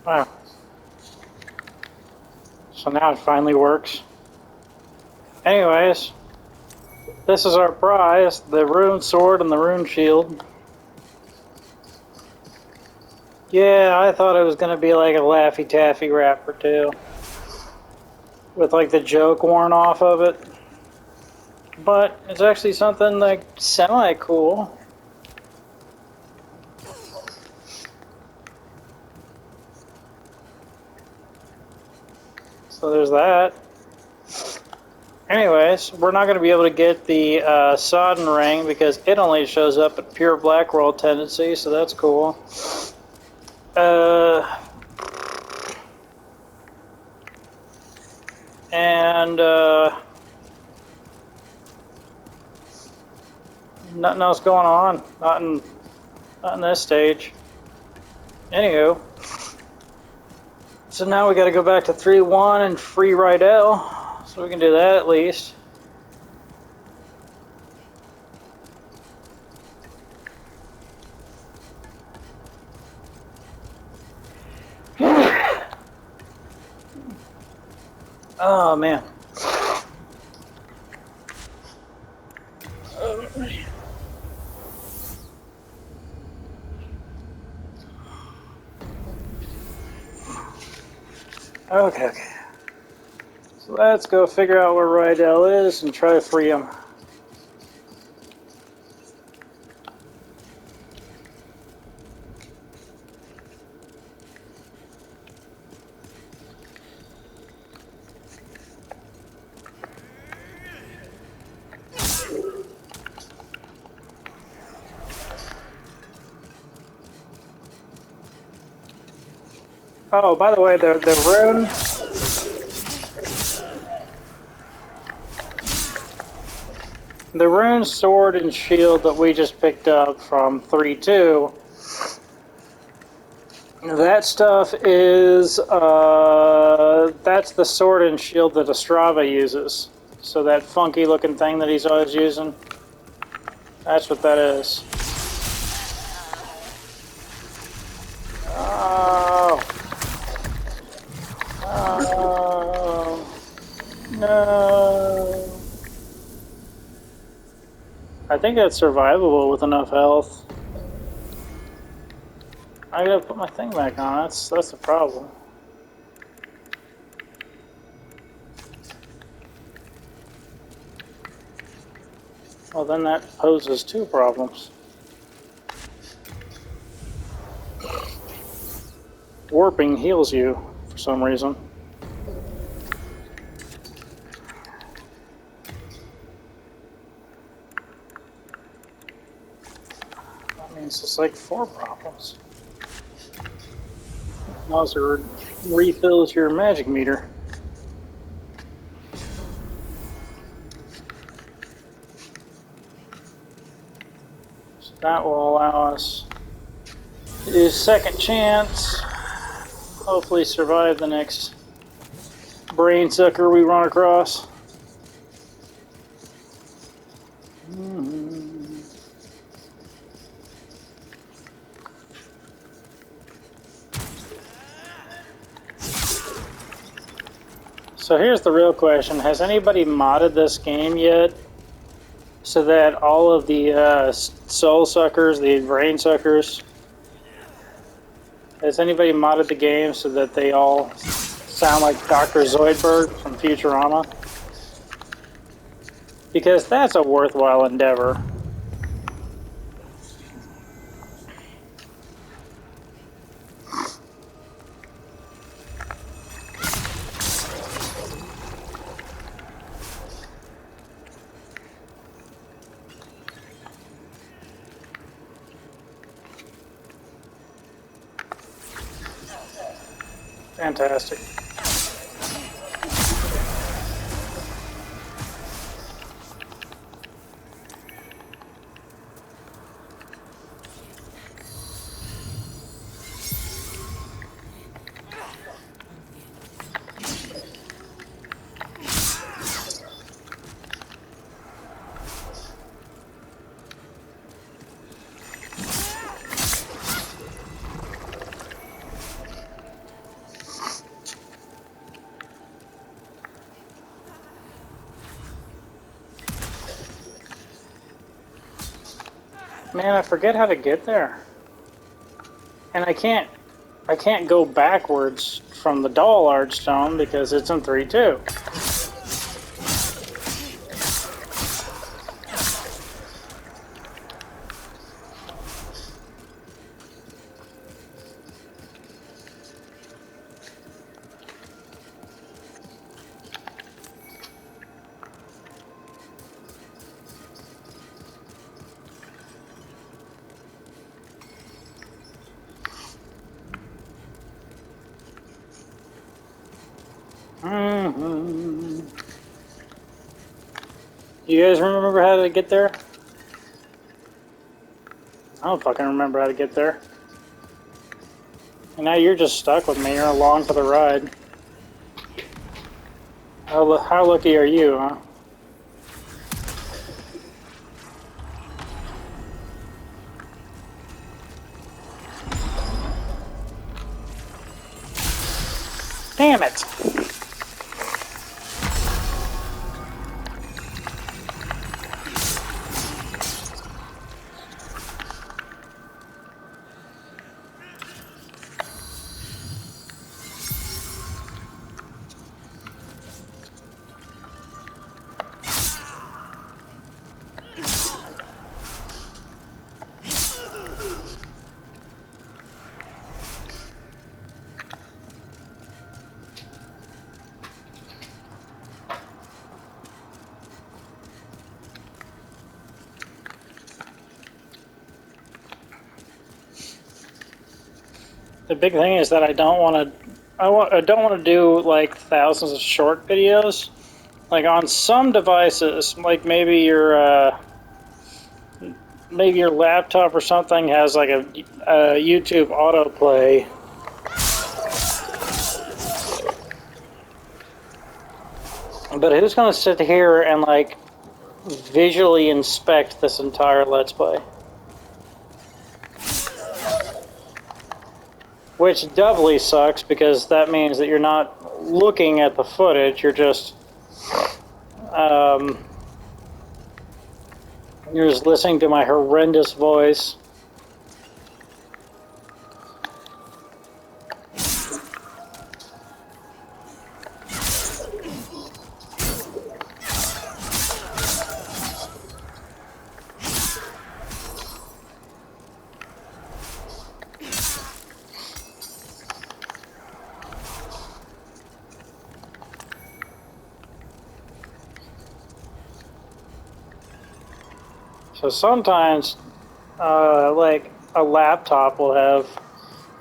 Oh. So now it finally works. Anyways, this is our prize, the rune sword and the rune shield. Yeah, I thought it was going to be like a Laffy Taffy wrapper too, with like the joke worn off of it. But it's actually something like semi-cool. So there's that. Anyways, we're not going to be able to get the Sodden ring because it only shows up at pure black roll tendency, so that's cool. And nothing else going on. Not in this stage. Anywho, so now we got to go back to 3-1 and free Rydell, so we can do that at least. Oh man. Okay. So let's go figure out where Rydell is and try to free him. Oh, by the way, the rune. The rune sword and shield that we just picked up from 3-2, that stuff is, that's the sword and shield that Ostrava uses. So that funky looking thing that he's always using, that's what that is. Oh. Oh. No. I think that's survivable with enough health. I gotta put my thing back on. That's the problem. Well, then that poses two problems. Warping heals you for some reason. That means it's like 4 problems. Also refills your magic meter. So that will allow us to do second chance. Hopefully survive the next brain sucker we run across. So here's the real question. Has anybody modded this game yet so that all of the soul suckers, the brain suckers, has anybody modded the game so that they all sound like Dr. Zoidberg from Futurama? Because that's a worthwhile endeavor. Fantastic. Man, I forget how to get there. And I can't go backwards from the doll archstone because it's in 3-2. You guys remember how to get there? I don't fucking remember how to get there. And now you're just stuck with me. You're along for the ride. How lucky are you, huh? Damn it! The big thing is that I don't want to do like thousands of short videos. Like on some devices, like maybe your laptop or something has like a YouTube autoplay. But who's going to sit here and like visually inspect this entire Let's Play? Which doubly sucks because that means that you're not looking at the footage, you're just listening to my horrendous voice. So sometimes, like a laptop will have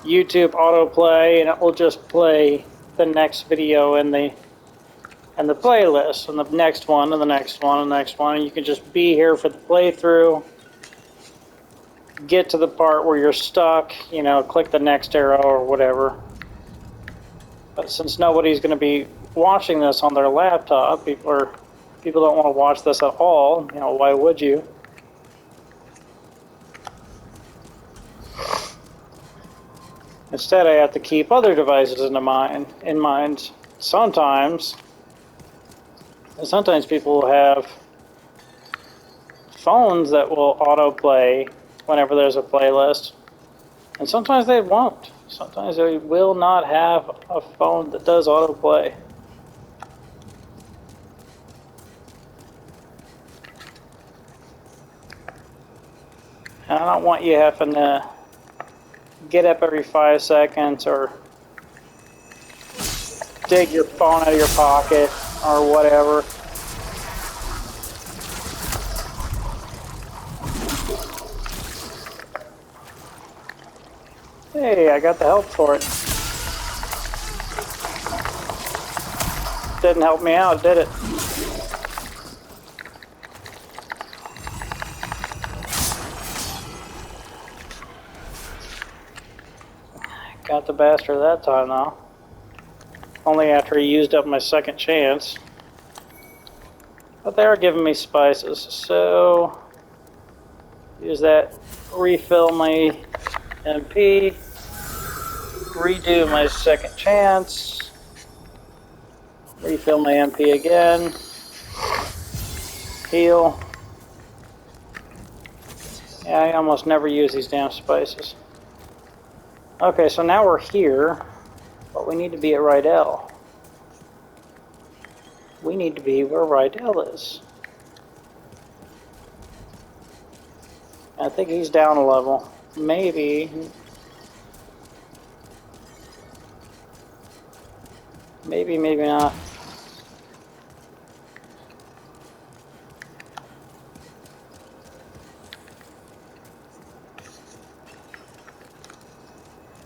YouTube autoplay, and it will just play the next video in the playlist, and the next one, and the next one, and the next one, and you can just be here for the playthrough. Get to the part where you're stuck, you know, click the next arrow or whatever. But since nobody's going to be watching this on their laptop, people don't want to watch this at all. You know, why would you? Instead, I have to keep other devices in mind. Sometimes people will have phones that will autoplay whenever there's a playlist, and sometimes they won't. Sometimes they will not have a phone that does autoplay. And I don't want you having to get up every 5 seconds or dig your phone out of your pocket or whatever. Hey, I got the help for it. Didn't help me out, did it? Got the bastard that time, though. Only after he used up my second chance. But they are giving me spices, so use that, refill my MP, redo my second chance, refill my MP again, heal, Yeah, I almost never use these damn spices. Okay, so now we're here, but we need to be at Rydell. We need to be where Rydell is. I think he's down a level. Maybe. Maybe, maybe not.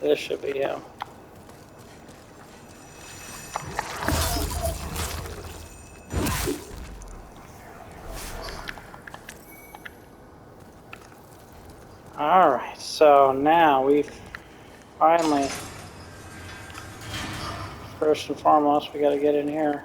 This should be him. Alright, so now we've finally, first and foremost, we gotta get in here.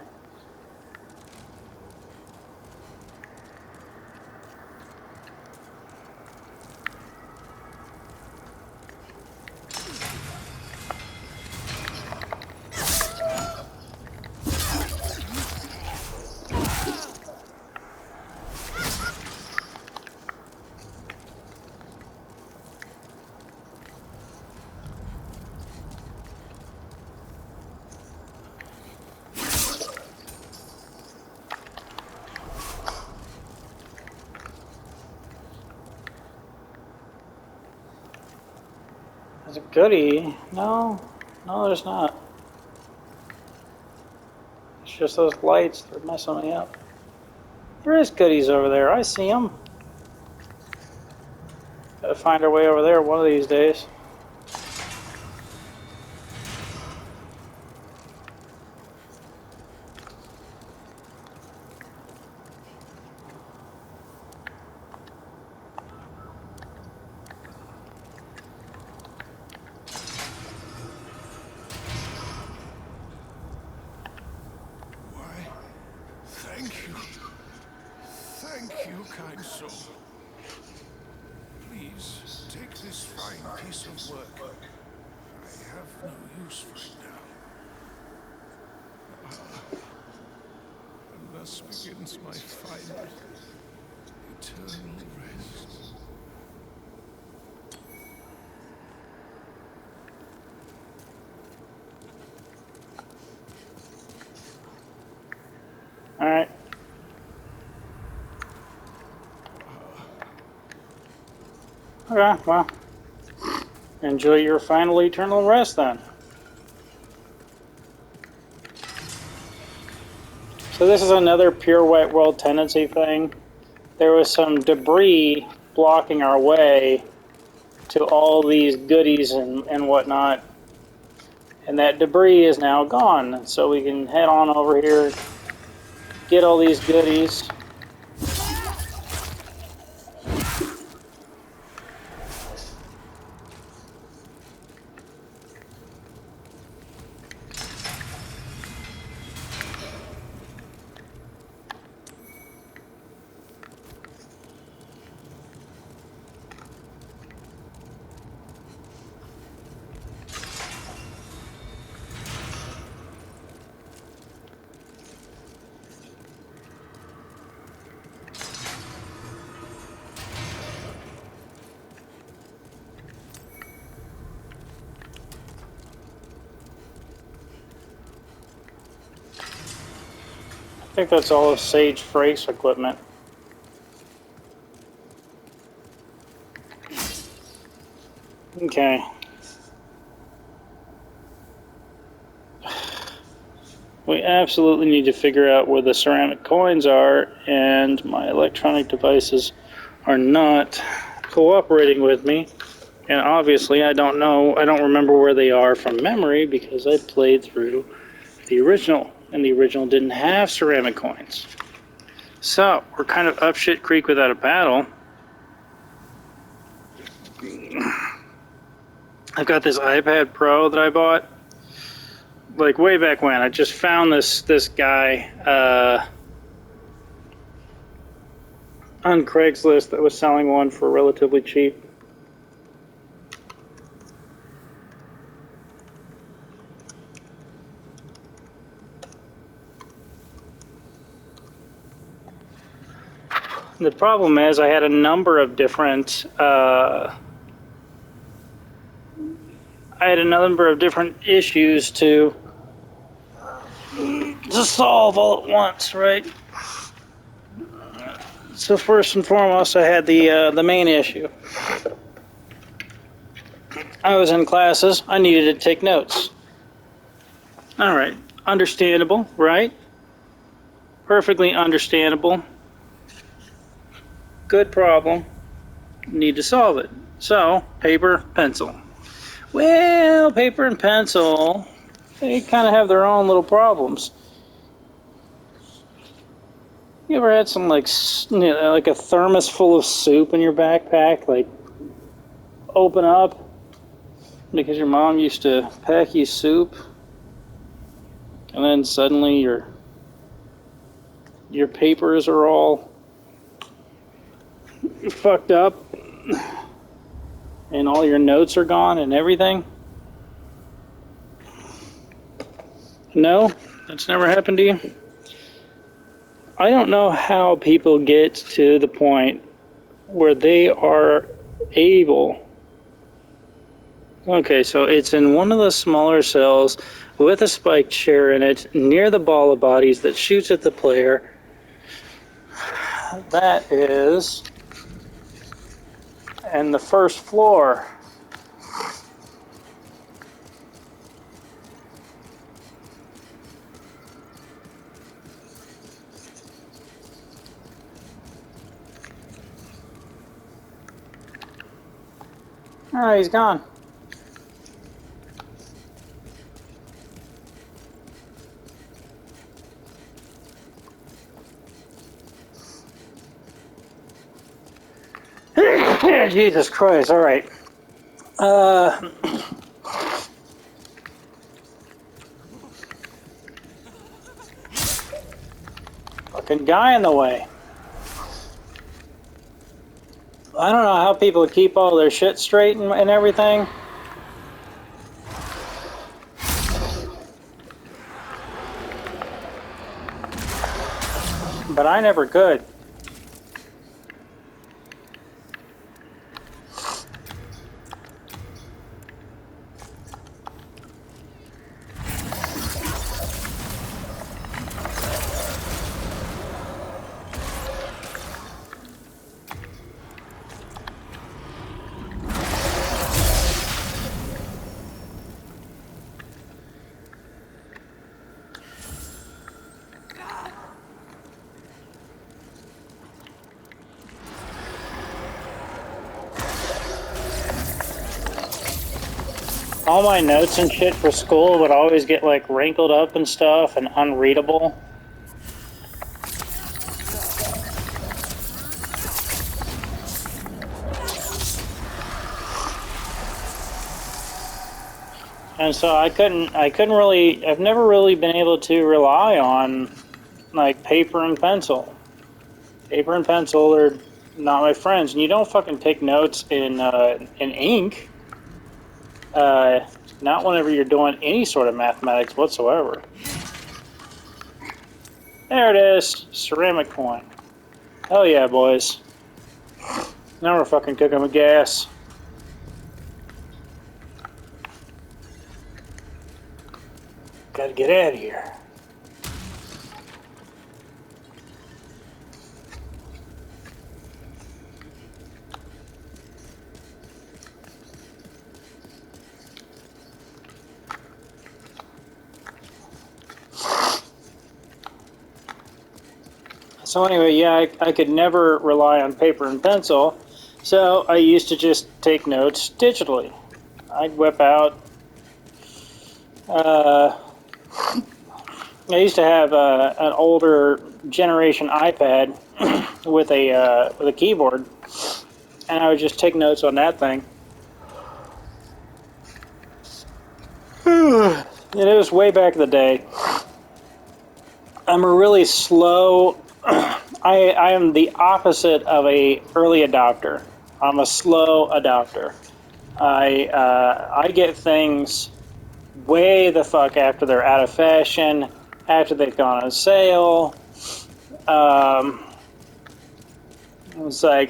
There's a goodie. No, no, there's not. It's just those lights that are messing me up. There is goodies over there. I see them. Gotta find our way over there one of these days. Thank you, kind soul. Please, take this fine piece of work. I have no use for it now. And thus begins my final, eternal rest. Alright. Okay, well, enjoy your final eternal rest then. So this is another pure white world tendency thing. There was some debris blocking our way to all these goodies and whatnot. And that debris is now gone. So we can head on over here, get all these goodies. I think that's all of Sage Freight's equipment. Okay. We absolutely need to figure out where the ceramic coins are, and my electronic devices are not cooperating with me. And obviously I don't remember where they are from memory because I played through the original, and the original didn't have ceramic coins. So, we're kind of up shit creek without a paddle. I've got this iPad Pro that I bought, like way back when. I just found this guy on Craigslist that was selling one for relatively cheap. The problem is I had a number of different issues to solve all at once, right? So first and foremost, I had the main issue. I was in classes. I needed to take notes. All right, understandable, right? Perfectly understandable. Good problem. Need to solve it. So, paper, pencil. Well, paper and pencil, they kind of have their own little problems. You ever had some like like a thermos full of soup in your backpack, like open up because your mom used to pack you soup, and then suddenly your papers are all fucked up, and all your notes are gone and everything? No, that's never happened to you. I don't know how people get to the point where they are able. Okay, so it's in one of the smaller cells with a spike chair in it near the ball of bodies that shoots at the player. That is in the first floor. Oh, he's gone. Jesus Christ, all right. Fucking guy in the way. I don't know how people keep all their shit straight and everything. But I never could. All my notes and shit for school would always get like wrinkled up and stuff and unreadable. And so I've never really been able to rely on like paper and pencil. Paper and pencil are not my friends. And you don't fucking take notes in ink. Not whenever you're doing any sort of mathematics whatsoever. There it is, ceramic coin. Hell yeah, boys. Now we're fucking cooking with gas. Gotta get out of here. So anyway, yeah, I could never rely on paper and pencil, so I used to just take notes digitally. I'd whip out. I used to have an older generation iPad with a keyboard, and I would just take notes on that thing. And it was way back in the day. I'm a really slow. I am the opposite of a early adopter. I'm a slow adopter. I get things way the fuck after they're out of fashion, after they've gone on sale. It's like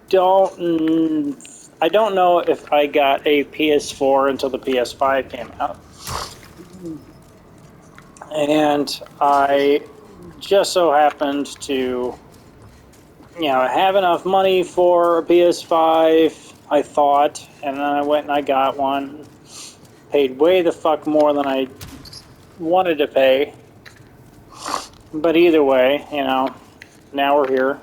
don't I don't know if I got a PS4 until the PS5 came out, and I just so happened to have enough money for a PS5. I thought, and then I went and I got one. Paid way the fuck more than I wanted to pay, but either way, now we're here.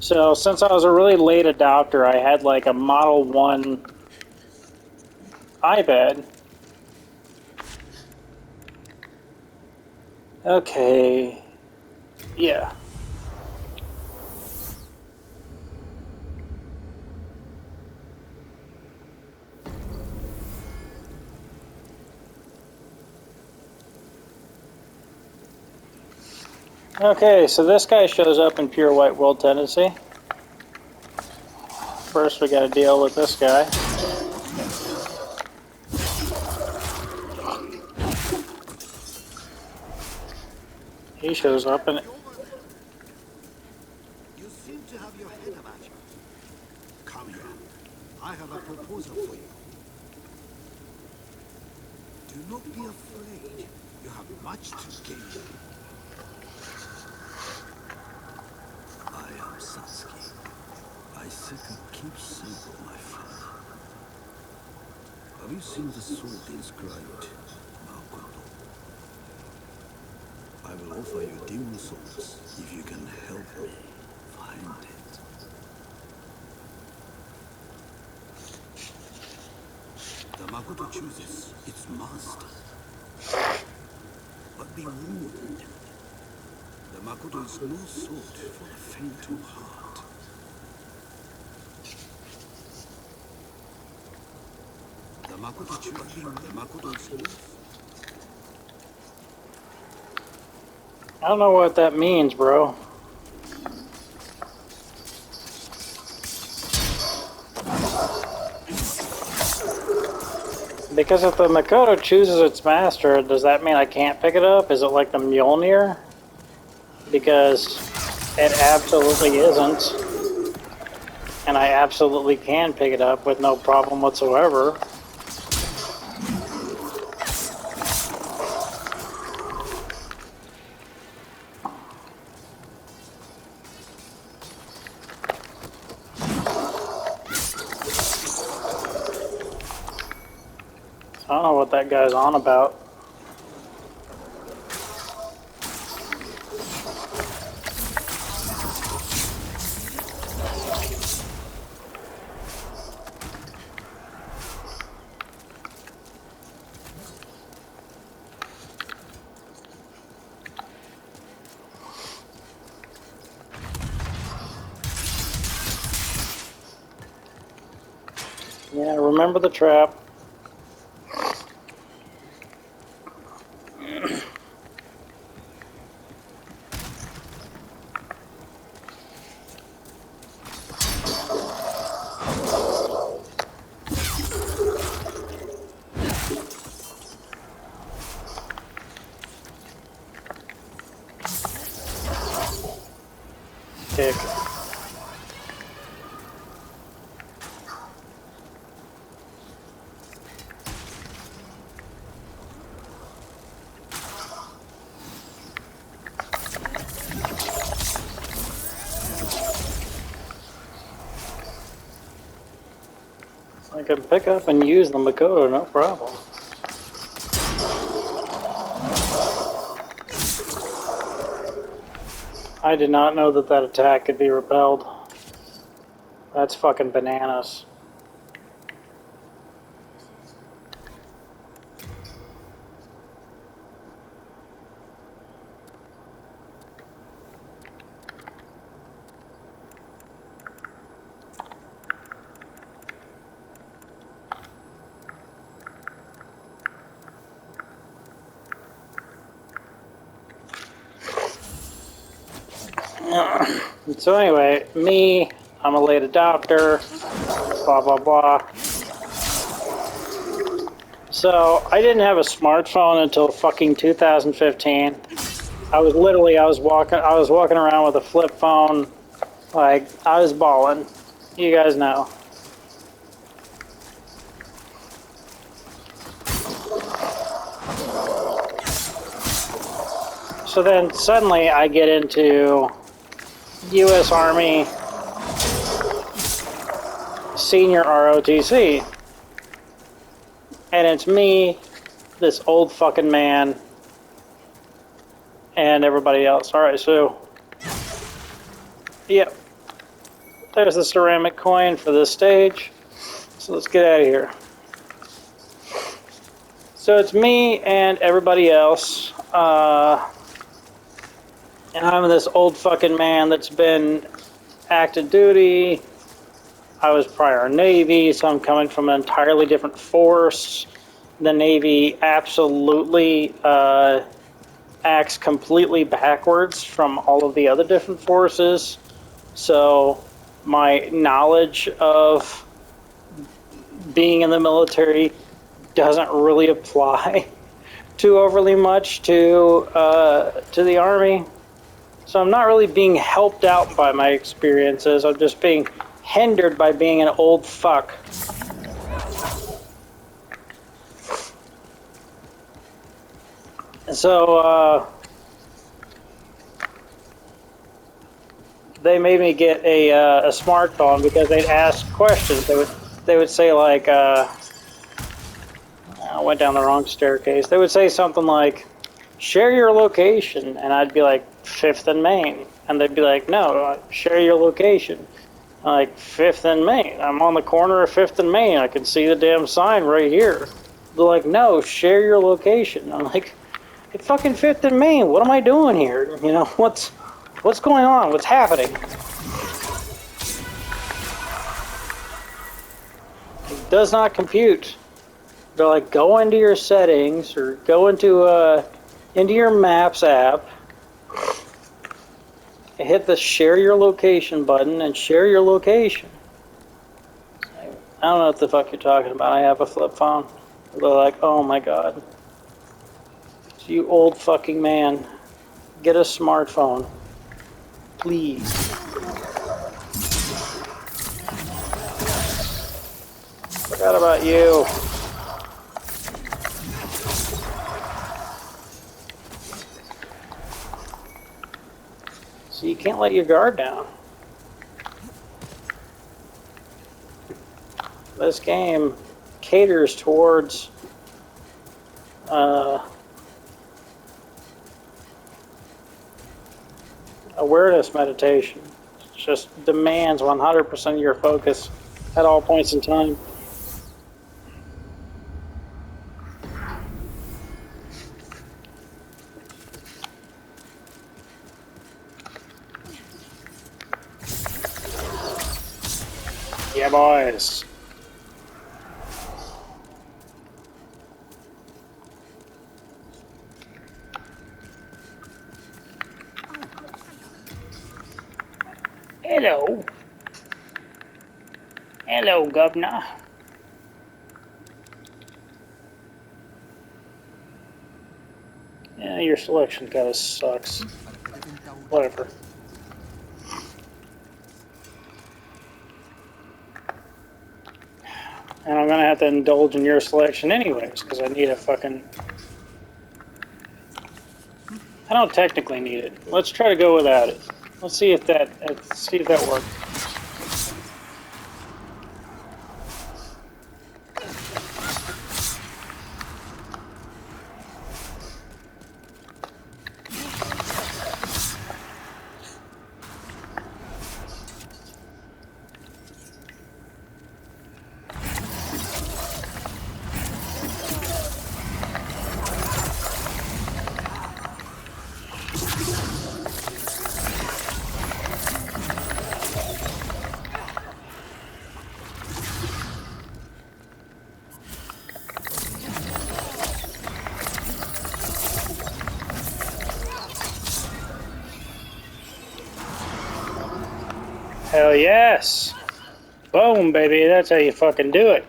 So since I was a really late adopter, I had like a Model 1 iPad. Okay. Yeah. Okay, so this guy shows up in pure white world tendency. First we gotta deal with this guy. He shows up and You seem to have your head about you. Come here. I have a proposal for you. Do not be afraid. You have much to gain. I am Sasuke. I seek a keepsake of my father. Have you seen the sword inscribed Makoto? I will offer you demon souls if you can help me find it. The Makoto chooses its master. But be warned. The Makoto is no sword for the faint of heart. The Makoto chooses the Makoto is no. I don't know what that means, bro. Because if the Makoto chooses its master, does that mean I can't pick it up? Is it like the Mjolnir? Because it absolutely isn't. And I absolutely can pick it up with no problem whatsoever. I don't know what that guy's on about. Yeah, remember the trap. Kick. I can pick up and use the Makoto, no problem. I did not know that that attack could be repelled. That's fucking bananas. So anyway, I'm a late adopter, blah blah blah. So I didn't have a smartphone until fucking 2015. I was walking around with a flip phone, like I was balling. You guys know. So then suddenly I get into U.S. Army Senior ROTC, and it's me, this old fucking man, and everybody else. All right, so yep, there's the ceramic coin for this stage. So let's get out of here. So it's me and everybody else, and I'm this old fucking man that's been active duty. I was prior Navy, so I'm coming from an entirely different force. The Navy absolutely acts completely backwards from all of the other different forces. So my knowledge of being in the military doesn't really apply too overly much to the Army. So I'm not really being helped out by my experiences. I'm just being hindered by being an old fuck. So they made me get a smartphone because they'd ask questions. They would say like, I went down the wrong staircase. They would say something like, share your location, and I'd be like 5th and Main, and they'd be like, no, share your location. I'm like 5th and Main. I'm on the corner of 5th and Main. I can see the damn sign right here. They're like, no, share your location. I'm like, it's fucking 5th and Main. What am I doing here? You know, what's going on? What's happening? It does not compute. They're like, go into your settings or go into your Maps app, hit the share your location button and share your location. I don't know what the fuck you're talking about. I have a flip phone. They're like, oh my god. You old fucking man. Get a smartphone. Please. Forgot about you. So you can't let your guard down. This game caters towards awareness meditation. It just demands 100% of your focus at all points in time. Yeah, boys. Hello. Hello, Governor. Yeah, your selection kind of sucks. Whatever. And I'm gonna have to indulge in your selection anyways, because I need a fucking... I don't technically need it. Let's try to go without it. Let's see if that works. Hell yes! Boom, baby, that's how you fucking do it.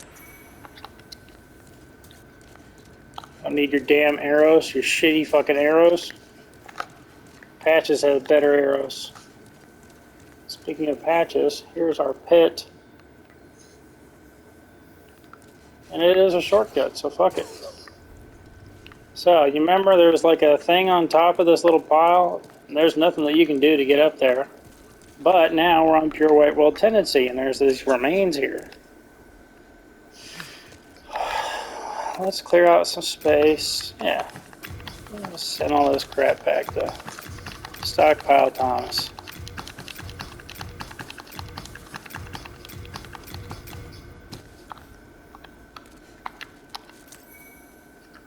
Don't need your damn arrows, your shitty fucking arrows. Patches has better arrows. Speaking of patches, here's our pit. And it is a shortcut, so fuck it. So, you remember there's like a thing on top of this little pile? There's nothing that you can do to get up there. But now we're on pure white world tendency, and there's these remains here. Let's clear out some space. Yeah. Let's send all this crap back to stockpile Thomas.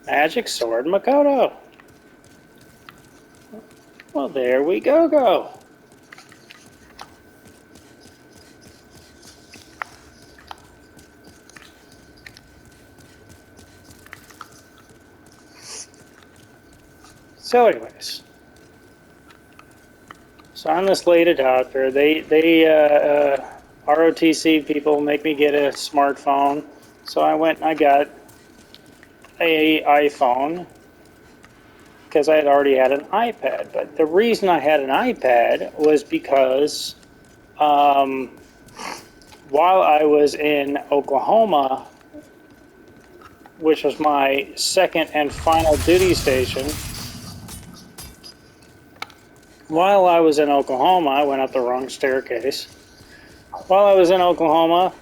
Magic Sword Makoto. Well, there we go. So anyways, so I'm this late adopter. ROTC people make me get a smartphone. So I went and I got a iPhone because I had already had an iPad. But the reason I had an iPad was because while I was in Oklahoma, which was my second and final duty station, while I was in Oklahoma, I went up the wrong staircase. While I was in Oklahoma,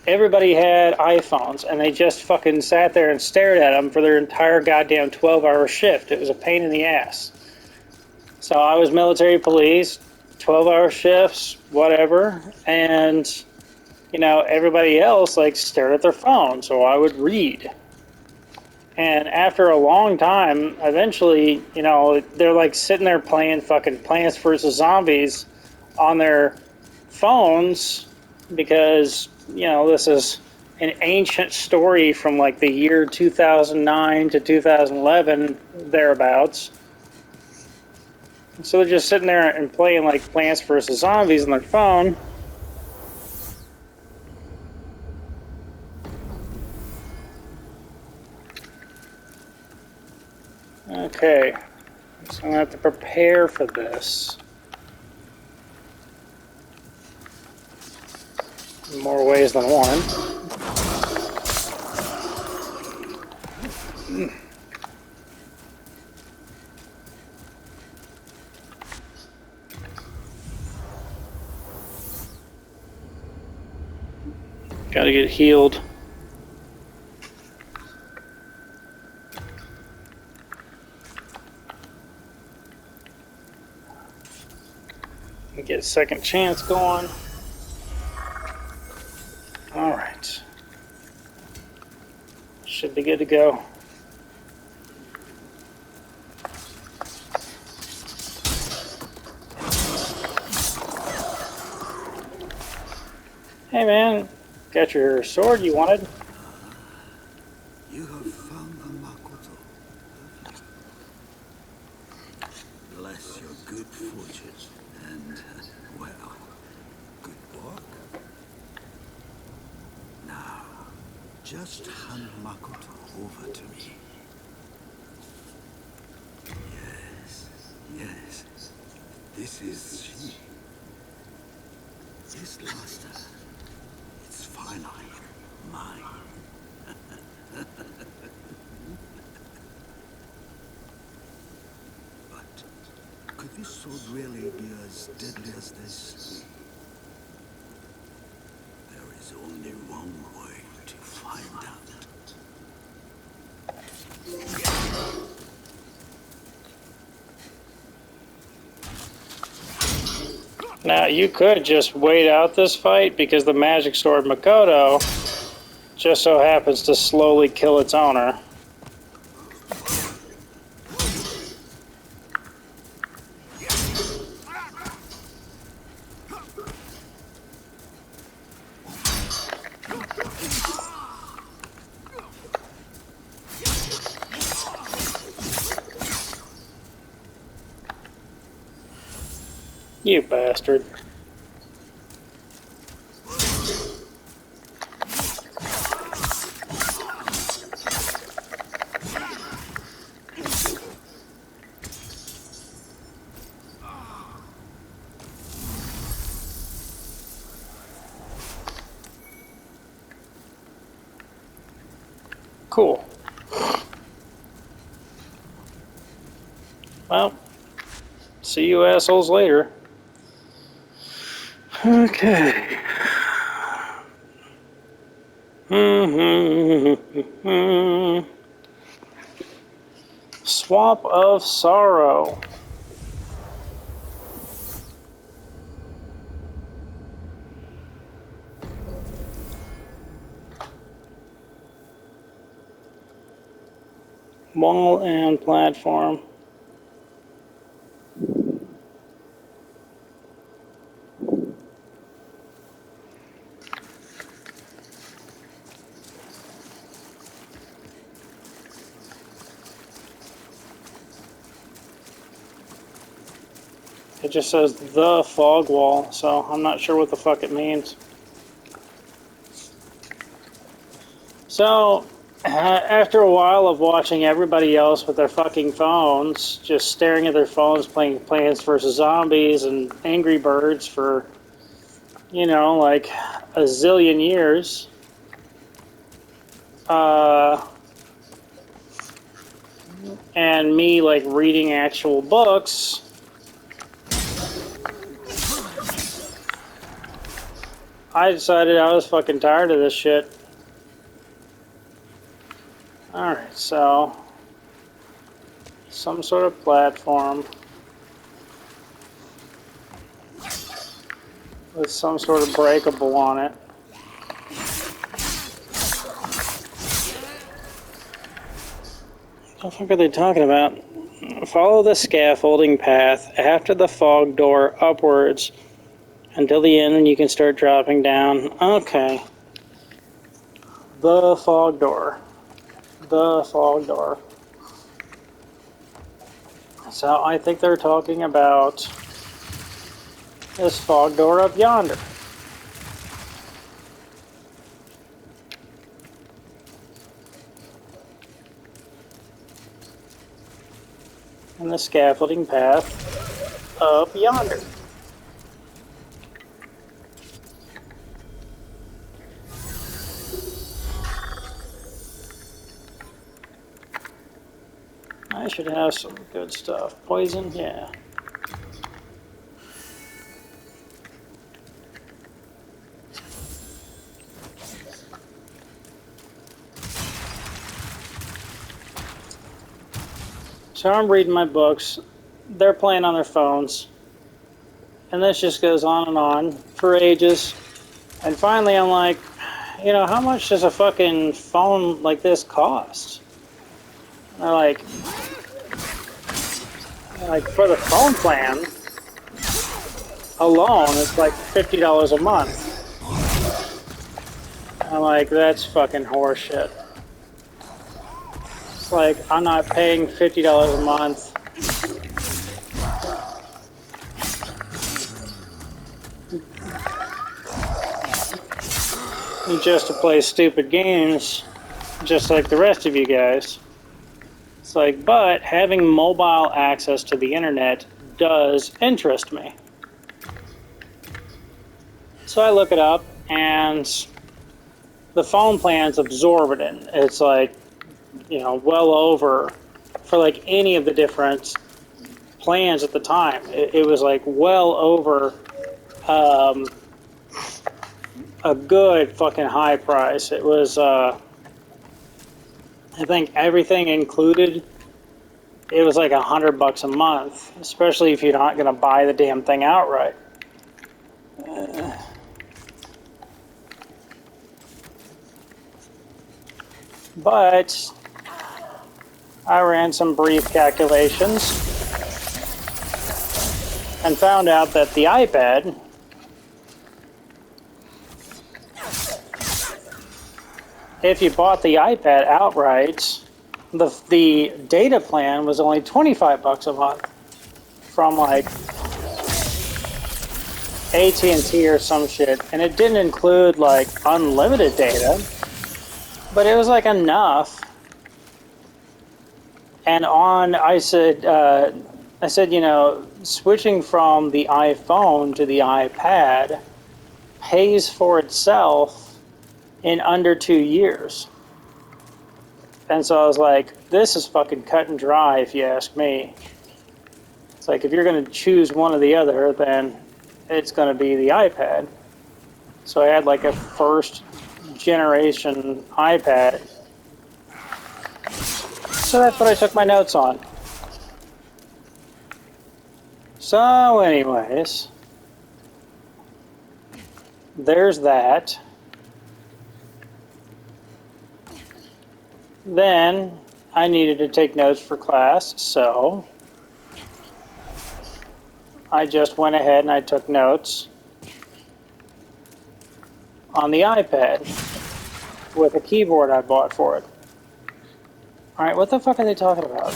everybody had iPhones, and they just fucking sat there and stared at them for their entire goddamn 12-hour shift. It was a pain in the ass. So I was military police, 12-hour shifts, whatever, and, you know, everybody else, like, stared at their phone, so I would read. And after a long time, eventually, you know, they're like sitting there playing fucking Plants vs. Zombies on their phones because, you know, this is an ancient story from like the year 2009 to 2011, thereabouts. So they're just sitting there and playing like Plants vs. Zombies on their phone. Okay, so I'm going to have to prepare for this. In more ways than one. Gotta get healed. Get a second chance going. All right. Should be good to go. Hey man, got your sword you wanted? You have found the Makoto. Bless your good fortune and, well, good work. Now, just hand Makoto over to me. Yes. This is she. This luster. It's finally mine. But could this sword really be as deadly as this? There is only one way to find out. Now you could just wait out this fight because the magic sword Makoto just so happens to slowly kill its owner. You bastard. Cool. Well, see you assholes later. Okay. Swamp of Sorrow. Wall and platform. It just says the fog wall, so I'm not sure what the fuck it means. So, after a while of watching everybody else with their fucking phones, just staring at their phones playing Plants vs. Zombies and Angry Birds for, you know, like a zillion years, and me, like, reading actual books, I decided I was fucking tired of this shit. Alright, so some sort of platform with some sort of breakable on it. What the fuck are they talking about? Follow the scaffolding path after the fog door upwards until the end, and you can start dropping down. Okay. The fog door. The fog door. So I think they're talking about this fog door up yonder. And the scaffolding path up yonder. I should have some good stuff. Poison? Yeah. So I'm reading my books. They're playing on their phones. And this just goes on for ages. And finally I'm like, you know, how much does a fucking phone like this cost? And they're like for the phone plan alone, it's like $50 a month. I'm like, that's fucking horseshit. It's like, I'm not paying $50 a month just to play stupid games, just like the rest of you guys. It's like, but having mobile access to the internet does interest me. So I look it up, and the phone plan's exorbitant. It's like, you know, well over, for like any of the different plans at the time, it was like well over a good fucking high price. It was, I think everything included, it was like $100 a month, especially if you're not gonna buy the damn thing outright. But I ran some brief calculations and found out that the iPad if you bought the iPad outright, the data plan was only $25 a month from like AT&T or some shit, and it didn't include like unlimited data, but it was like enough. And I said, you know, switching from the iPhone to the iPad pays for itself in under 2 years. And so I was like, this is fucking cut and dry, if you ask me. It's like, if you're going to choose one or the other, then it's going to be the iPad. So I had like a first generation iPad. So that's what I took my notes on. So anyways, there's that. Then I needed to take notes for class, so I just went ahead and I took notes on the iPad with a keyboard I bought for it. Alright, what the fuck are they talking about?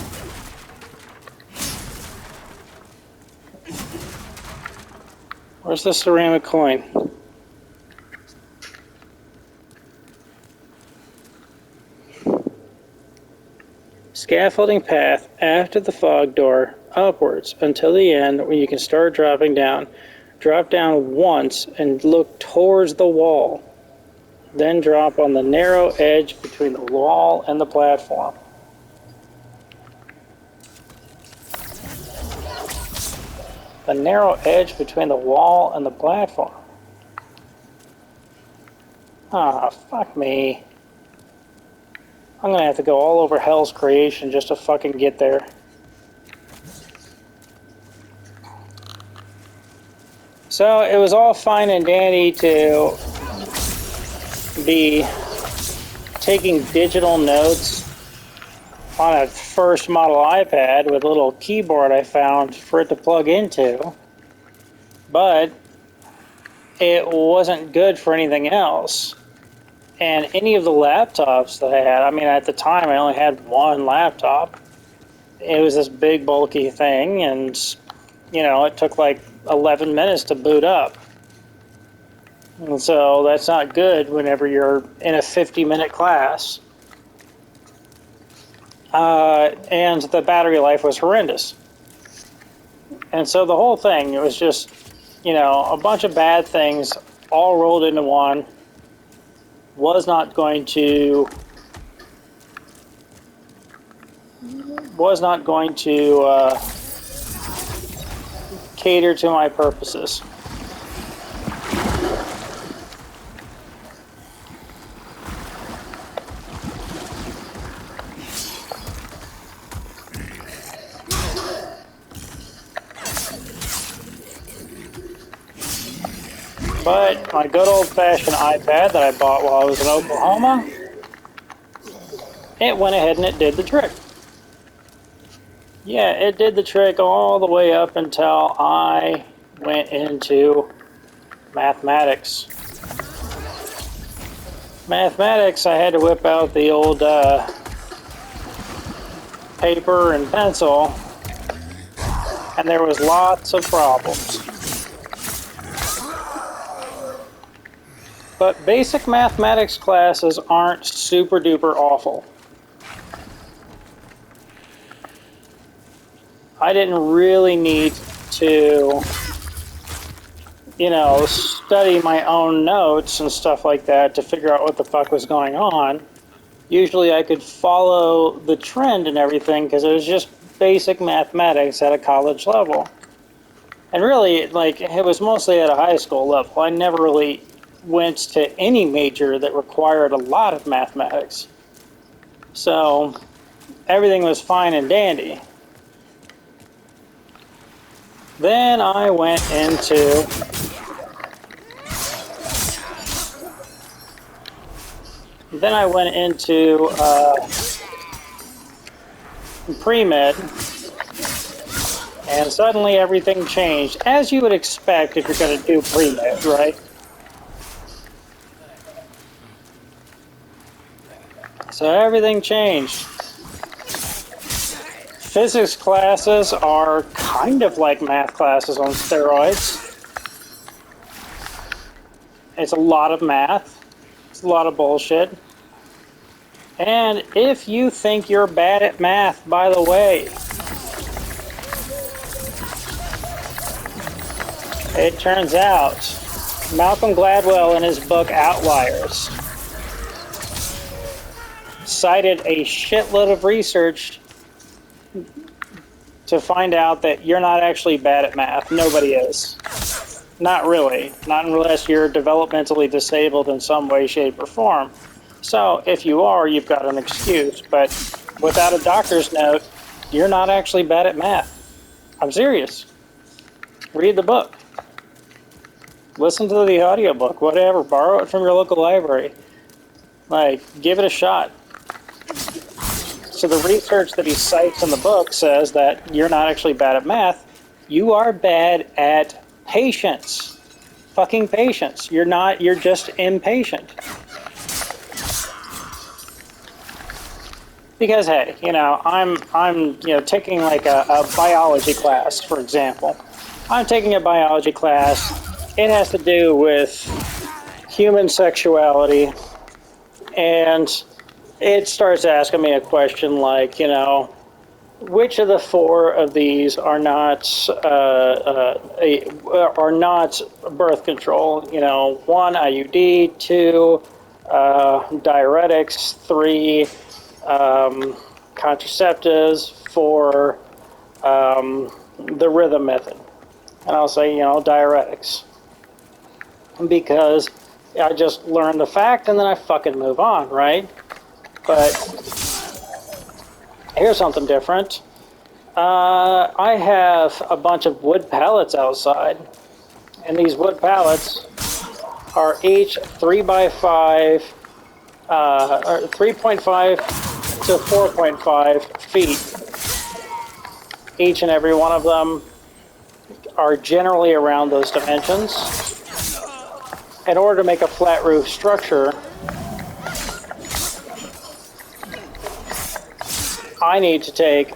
Where's the ceramic coin? Scaffolding path after the fog door upwards until the end where you can start dropping down. Drop down once and look towards the wall. Then drop on the narrow edge between the wall and the platform. The narrow edge between the wall and the platform. Ah, fuck me. I'm gonna have to go all over hell's creation just to fucking get there. So it was all fine and dandy to be taking digital notes on a first model iPad with a little keyboard I found for it to plug into, but it wasn't good for anything else. And any of the laptops that I had, I mean, at the time I only had one laptop. It was this big bulky thing, and you know, it took like 11 minutes to boot up. And so that's not good whenever you're in a 50-minute class. And the battery life was horrendous. And so the whole thing, it was just, you know, a bunch of bad things all rolled into one. Was not going to cater to my purposes. But my good old-fashioned iPad that I bought while I was in Oklahoma, it went ahead and it did the trick. Yeah, it did the trick all the way up until I went into mathematics. Mathematics, I had to whip out the old paper and pencil, and there was lots of problems. But basic mathematics classes aren't super duper awful. I didn't really need to, you know, study my own notes and stuff like that to figure out what the fuck was going on. Usually I could follow the trend and everything because it was just basic mathematics at a college level. And really, like, it was mostly at a high school level. I never really went to any major that required a lot of mathematics. So everything was fine and dandy. Then I went into pre-med, and suddenly everything changed, as you would expect if you're going to do pre-med, right? So everything changed. Physics classes are kind of like math classes on steroids. It's a lot of math. It's a lot of bullshit. And if you think you're bad at math, by the way, it turns out Malcolm Gladwell in his book Outliers cited a shitload of research to find out that you're not actually bad at math. Nobody is. Not really. Not unless you're developmentally disabled in some way, shape, or form. So if you are, you've got an excuse. But without a doctor's note, you're not actually bad at math. I'm serious. Read the book. Listen to the audiobook, whatever. Borrow it from your local library. Like, give it a shot. So the research that he cites in the book says that you're not actually bad at math. You are bad at patience. Fucking patience. You're not, you're just impatient. Because, hey, you know, I'm taking like a biology class, for example. I'm taking a biology class. It has to do with human sexuality. And it starts asking me a question like, you know, which of the four of these are not birth control? You know, 1, IUD, 2, diuretics, 3, contraceptives, 4, the rhythm method. And I'll say, you know, diuretics. Because I just learned the fact and then I fucking move on, right? But here's something different. I have a bunch of wood pallets outside, and these wood pallets are each 3x5, or 3.5 to 4.5 feet. Each and every one of them are generally around those dimensions. In order to make a flat roof structure, I need to take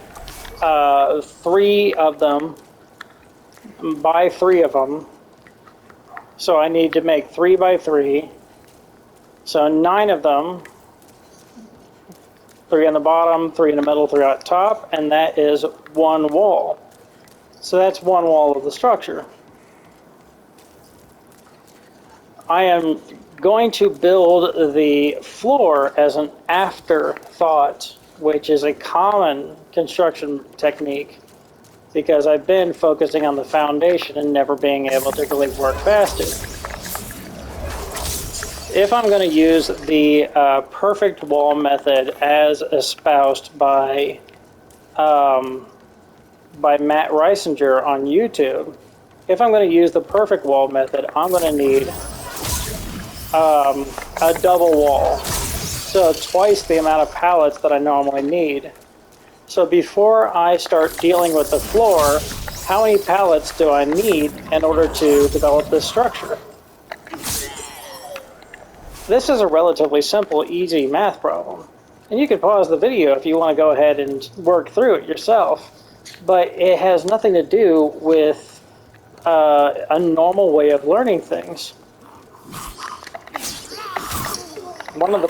3 of them, by 3 of them. So I need to make 3 by 3. So 9 of them, 3 on the bottom, 3 in the middle, 3 on top, and that is 1 wall. So that's 1 wall of the structure. I am going to build the floor as an afterthought, which is a common construction technique because I've been focusing on the foundation and never being able to really work past it. If I'm going to use the perfect wall method as espoused by Matt Reisinger on YouTube, if I'm going to use the perfect wall method, I'm going to need a double wall. So twice the amount of pallets that I normally need. So before I start dealing with the floor, how many pallets do I need in order to develop this structure? This is a relatively simple, easy math problem. And you can pause the video if you want to go ahead and work through it yourself. But it has nothing to do with a normal way of learning things. One of the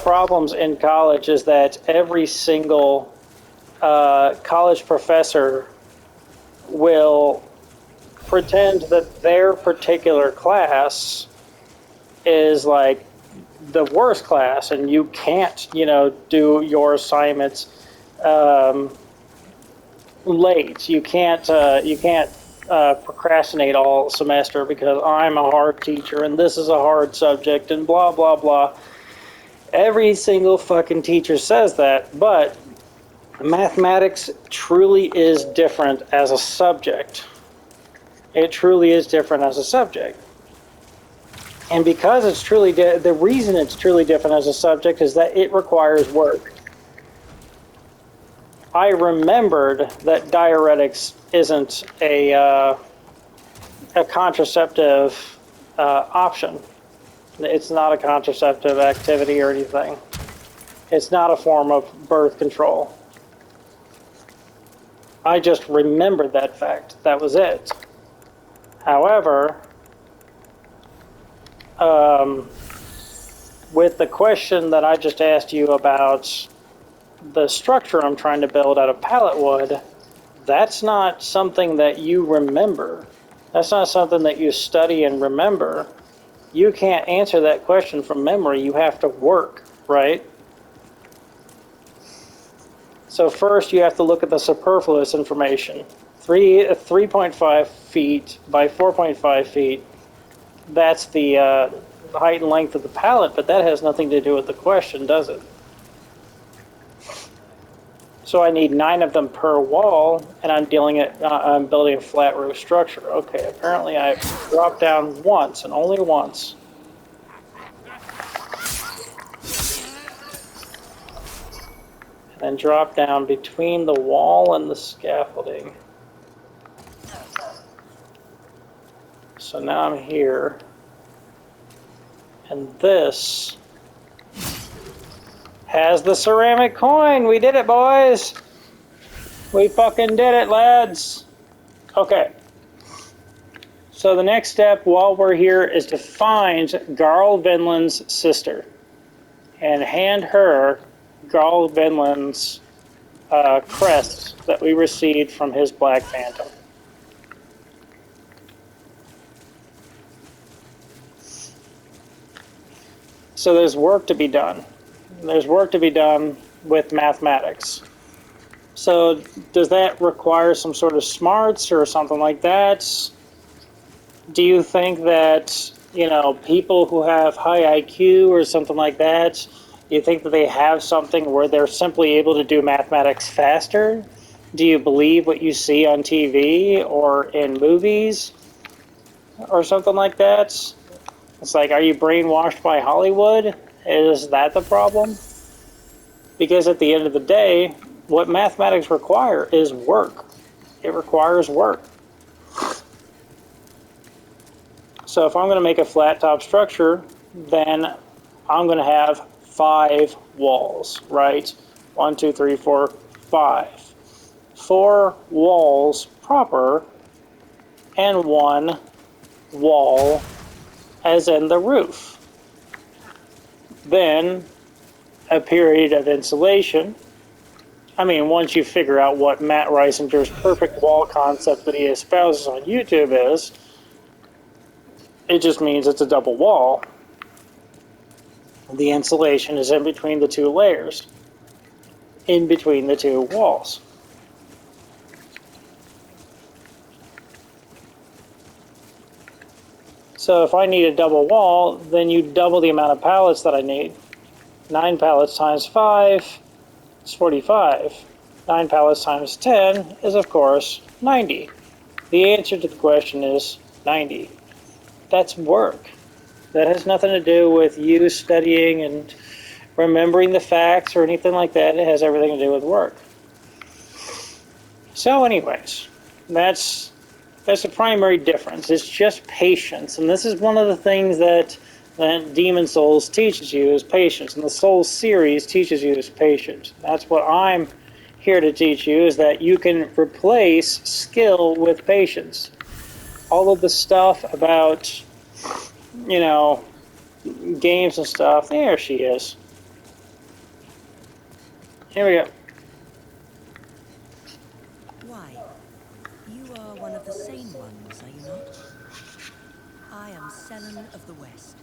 problems in college is that every single college professor will pretend that their particular class is like the worst class and you can't, you know, do your assignments late. You can't procrastinate all semester because I'm a hard teacher and this is a hard subject and blah, blah, blah. Every single fucking teacher says that, but mathematics truly is different as a subject. It truly is different as a subject. And because it's truly, the reason it's truly different as a subject is that it requires work. I remembered that diuretics isn't a contraceptive option. It's not a contraceptive activity or anything. It's not a form of birth control. I just remembered that fact. That was it. However, with the question that I just asked you about the structure I'm trying to build out of pallet wood, that's not something that you remember. That's not something that you study and remember. you can't answer that question from memory. You have to work, right? So first you have to look at the superfluous information. 3.5 feet by 4.5 feet, that's the height and length of the pallet, but that has nothing to do with the question, does it? So I need 9 of them per wall, and I'm building a flat roof structure. Okay, apparently I dropped down once, and only once. And then drop down between the wall and the scaffolding. So now I'm here. And this has the ceramic coin. We did it, boys. We fucking did it, lads. Okay. So the next step while we're here is to find Garl Vinland's sister and hand her Garl Vinland's crest that we received from his Black Phantom. So there's work to be done. There's work to be done with mathematics. So does that require some sort of smarts or something like that? Do you think that, you know, people who have high IQ or something like that, do you think that they have something where they're simply able to do mathematics faster? Do you believe what you see on TV or in movies or something like that? It's like, are you brainwashed by Hollywood? Is that the problem? Because at the end of the day, what mathematics require is work. It requires work. So if I'm going to make a flat top structure, then I'm going to have 5 walls, right? 1, 2, 3, 4, 5. 4 walls proper, and 1 wall as in the roof. Then a period of insulation. I mean, once you figure out what Matt Reisinger's perfect wall concept that he espouses on YouTube is, it just means it's a double wall. The insulation is in between the 2 layers, in between the 2 walls. So if I need a double wall, then you double the amount of pallets that I need. 9 pallets times 5 is 45. 9 pallets times 10 is, of course, 90. The answer to the question is 90. That's work. That has nothing to do with you studying and remembering the facts or anything like that. It has everything to do with work. So anyways, that's the primary difference. It's just patience. And this is one of the things that Demon Souls teaches you is patience. And the Souls series teaches you is patience. That's what I'm here to teach you, is that you can replace skill with patience. All of the stuff about, you know, games and stuff, there she is. Here we go. Why? You are one of the sane ones, are you not? I am Selen of the West.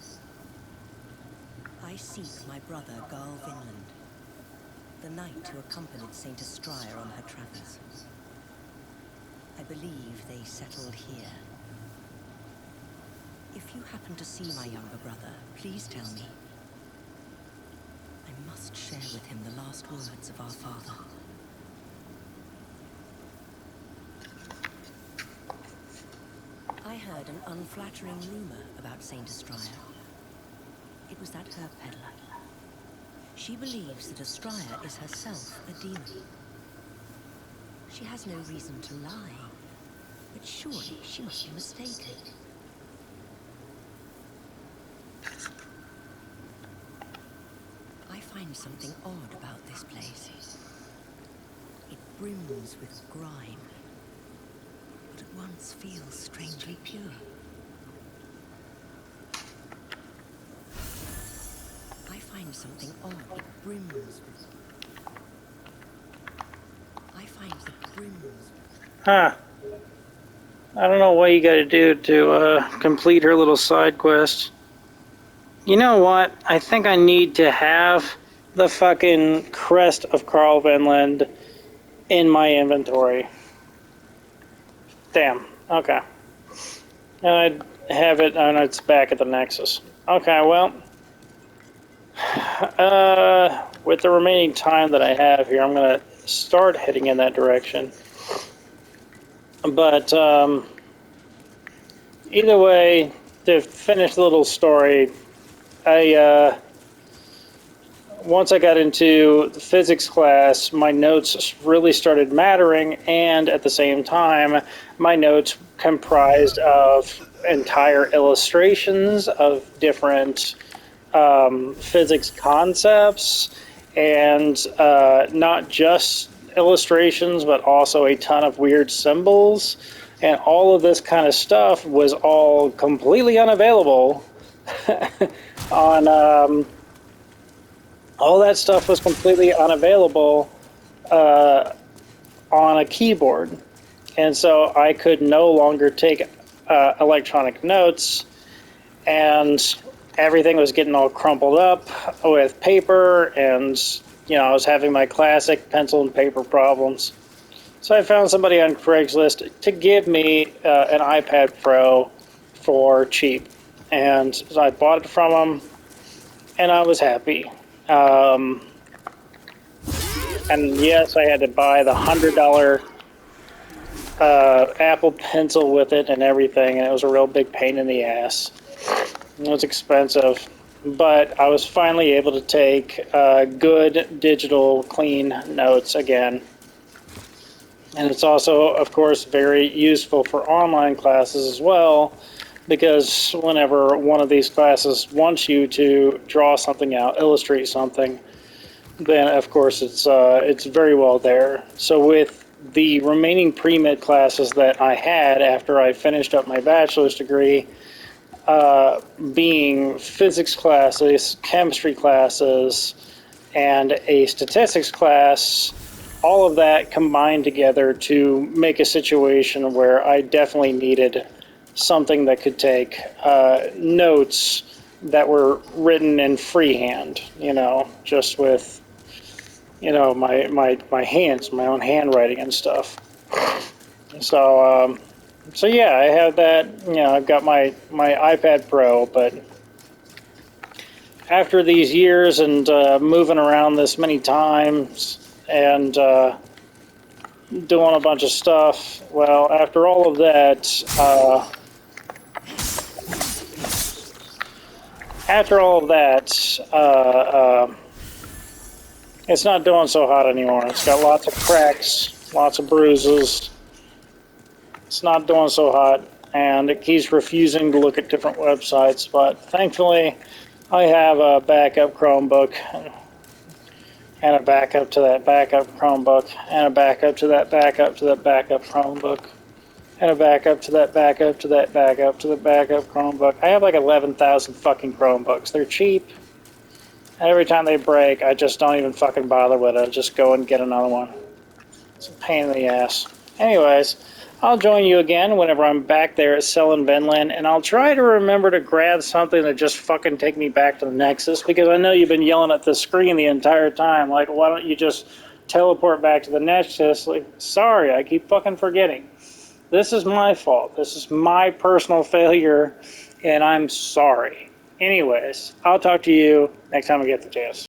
I seek my brother Garl Vinland, the knight who accompanied Saint Estraya on her travels. I believe they settled here. If you happen to see my younger brother, please tell me. I must share with him the last words of our father. I heard an unflattering rumor about Saint Estraya. It was that herb peddler. She believes that Estraya is herself a demon. She has no reason to lie, but surely she must be mistaken. I find something odd about this place. It brims with grime, but at once feels strangely pure. I find something odd. It brims with... I find the brims... Huh. I don't know what you gotta do to complete her little side quest. You know what? I think I need to have the fucking crest of Carl Vinland in my inventory. Damn. Okay. And I have it, and it's back at the Nexus. Okay, well, with the remaining time that I have here, I'm gonna start heading in that direction. But either way, to finish the little story, I once I got into the physics class, my notes really started mattering, and at the same time, my notes comprised of entire illustrations of different physics concepts, and not just illustrations, but also a ton of weird symbols. And all of this kind of stuff was all completely unavailable on. All that stuff was completely unavailable on a keyboard. And so I could no longer take electronic notes, and everything was getting all crumpled up with paper, and I was having my classic pencil and paper problems. So I found somebody on Craigslist to give me an iPad Pro for cheap, and so I bought it from him, and I was happy. And yes, I had to buy the $100 Apple Pencil with it and everything, and it was a real big pain in the ass. It was expensive, but I was finally able to take good digital clean notes again. And it's also, of course, very useful for online classes as well, because whenever one of these classes wants you to draw something out, illustrate something, then of course it's very well there. So with the remaining pre-med classes that I had after I finished up my bachelor's degree, being physics classes, chemistry classes, and a statistics class, all of that combined together to make a situation where I definitely needed something that could take notes that were written in freehand, just with my hands, my own handwriting and stuff. So yeah, I have that. I've got my iPad Pro, but after these years and moving around this many times and doing a bunch of stuff, well, after all of that, it's not doing so hot anymore. It's got lots of cracks, lots of bruises. It's not doing so hot, and it keeps refusing to look at different websites, but thankfully I have a backup Chromebook, and a backup to that backup Chromebook, and a backup to that backup to that backup Chromebook, and a backup to that backup to that backup to the backup Chromebook. I have like 11,000 fucking Chromebooks. They're cheap, and every time they break, I just don't even fucking bother with it. I just go and get another one. It's a pain in the ass. Anyways, I'll join you again whenever I'm back there at Selling Vinland, and I'll try to remember to grab something that just fucking take me back to the Nexus, because I know you've been yelling at the screen the entire time, like, why don't you just teleport back to the Nexus? Like, sorry, I keep fucking forgetting. This is my fault. This is my personal failure, and I'm sorry. Anyways, I'll talk to you next time I get the chance.